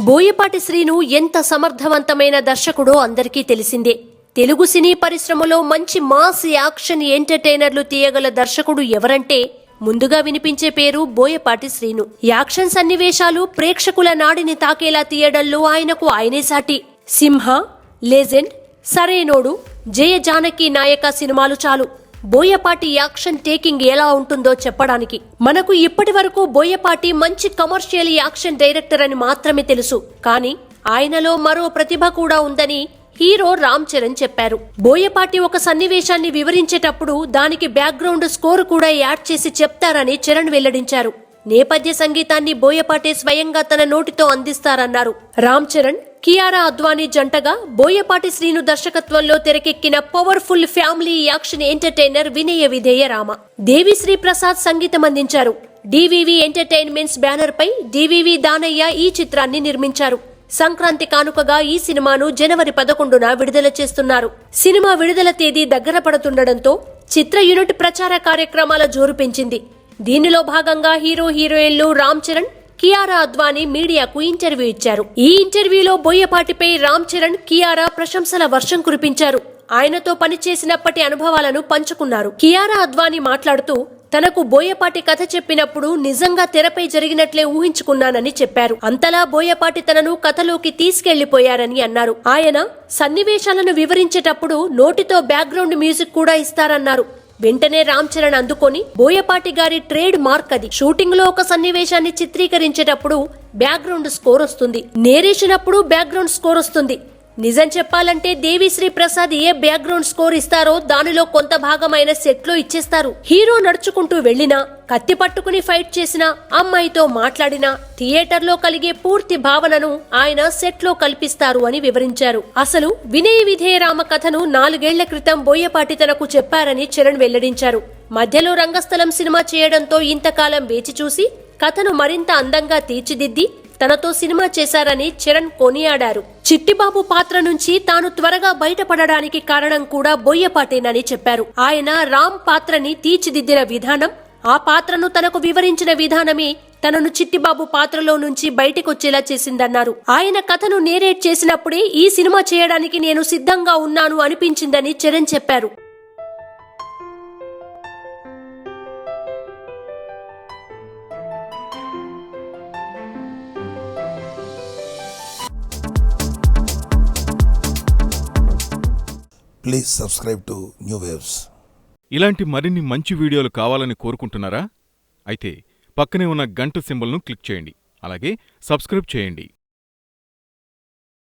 బోయపాటి శ్రీను ఎంత సమర్థవంతమైన దర్శకుడో అందరికీ తెలిసిందే. తెలుగు సినీ పరిశ్రమలో మంచి మాస్ యాక్షన్ ఎంటర్టైనర్లు తీయగల దర్శకుడు ఎవరంటే ముందుగా వినిపించే పేరు బోయపాటి శ్రీను. యాక్షన్ సన్నివేశాలు ప్రేక్షకుల నాడిని తాకేలా తీయడంలో ఆయనకు ఆయనే సాటి. సింహ, లెజెండ్, సరైనోడు, జయ జానకి నాయక సినిమాలు చాలు బోయపాటి యాక్షన్ టేకింగ్ ఎలా ఉంటుందో చెప్పడానికి. మనకు ఇప్పటి వరకు బోయపాటి మంచి కమర్షియల్ యాక్షన్ డైరెక్టర్ అని మాత్రమే తెలుసు. కానీ ఆయనలో మరో ప్రతిభ కూడా ఉందని హీరో రామ్ చరణ్ చెప్పారు. బోయపాటి ఒక సన్నివేశాన్ని వివరించేటప్పుడు దానికి బ్యాక్గ్రౌండ్ స్కోర్ కూడా యాడ్ చేసి చెప్తారని చరణ్ వెల్లడించారు. నేపథ్య సంగీతాన్ని బోయపాటి స్వయంగా తన నోటితో అందిస్తారన్నారు. రామ్ చరణ్, కియారా అద్వానీ జంటగా బోయపాటి శ్రీను దర్శకత్వంలో తెరకెక్కిన powerful family action entertainer Vinaya Vidheya Rama. Devi Sri Prasad సంగీతం అందించారు. డివివి ఎంటర్టైన్మెంట్స్ బ్యానర్ పై డివివి దానయ్య ఈ చిత్రాన్ని నిర్మించారు. సంక్రాంతి కానుకగా ఈ సినిమాను జనవరి 11న విడుదల చేస్తున్నారు. సినిమా విడుదల తేదీ దగ్గర పడుతుండటంతో చిత్ర యూనిట్ ప్రచార కార్యక్రమాల జోరు పెంచింది. దీనిలో భాగంగా హీరో హీరోయిన్లు రామ్ చరణ్, కియారా అద్వానీ మీడియాకు ఇంటర్వ్యూ ఇచ్చారు. ఈ ఇంటర్వ్యూలో బోయపాటిపై రామ్ చరణ్, కియారా ప్రశంసల వర్షం కురిపించారు. ఆయనతో పనిచేసినప్పటి అనుభవాలను పంచుకున్నారు. కియారా అద్వానీ మాట్లాడుతూ తనకు బోయపాటి కథ చెప్పినప్పుడు నిజంగా తెరపై జరిగినట్లే ఊహించుకున్నానని చెప్పారు. అంతలా బోయపాటి తనను కథలోకి తీసుకెళ్లిపోయారని అన్నారు. ఆయన సన్నివేశాలను వివరించేటప్పుడు నోటితో బ్యాక్గ్రౌండ్ మ్యూజిక్ కూడా ఇస్తారన్నారు. వెంటనే రామ్ చరణ్ అందుకొని బోయపాటి గారి ట్రేడ్ మార్క్ అది. షూటింగ్ లో ఒక సన్నివేశాన్ని చిత్రీకరించేటప్పుడు బ్యాక్గ్రౌండ్ స్కోర్ వస్తుంది, నేరేషన్ అప్పుడు బ్యాక్గ్రౌండ్ స్కోర్ వస్తుంది. నిజం చెప్పాలంటే దేవిశ్రీ ప్రసాద్ ఏ బ్యాక్గ్రౌండ్ స్కోర్ ఇస్తారో దానిలో కొంత భాగమైన సెట్ లో ఇచ్చేస్తారు. హీరో నడుచుకుంటూ వెళ్లినా, కత్తి పట్టుకుని ఫైట్ చేసినా, అమ్మాయితో మాట్లాడినా థియేటర్ లో కలిగే పూర్తి భావనను ఆయన సెట్ లో కల్పిస్తారు అని వివరించారు. అసలు వినయ విధేయ రామ కథను 4 ఏళ్ల క్రితం బోయపాటి తనకు చెప్పారని చరణ్ వెల్లడించారు. మధ్యలో రంగస్థలం సినిమా చేయడంతో ఇంతకాలం వేచి చూసి కథను మరింత అందంగా తీర్చిదిద్ది తనతో సినిమా చేశారని చరణ్ కొనియాడారు. చిట్టిబాబు పాత్ర నుంచి తాను త్వరగా బయటపడడానికి కారణం కూడా బోయపాటేనని చెప్పారు. ఆయన రామ్ పాత్రని తీర్చిదిద్దిన విధానం, ఆ పాత్రను తనకు వివరించిన విధానమే తనను చిట్టిబాబు పాత్రలో నుంచి బయటకొచ్చేలా చేసిందన్నారు. ఆయన కథను నేరేట్ చేసినప్పుడే ఈ సినిమా చేయడానికి నేను సిద్ధంగా ఉన్నాను అనిపించిందని చరణ్ చెప్పారు. Please subscribe to new waves. ఇలాంటి మరిన్ని మంచి వీడియోలు కావాలని కోరుకుంటున్నారా? అయితే పక్కనే ఉన్న గంట సింబల్ను క్లిక్ చేయండి. అలాగే సబ్స్క్రైబ్ చేయండి.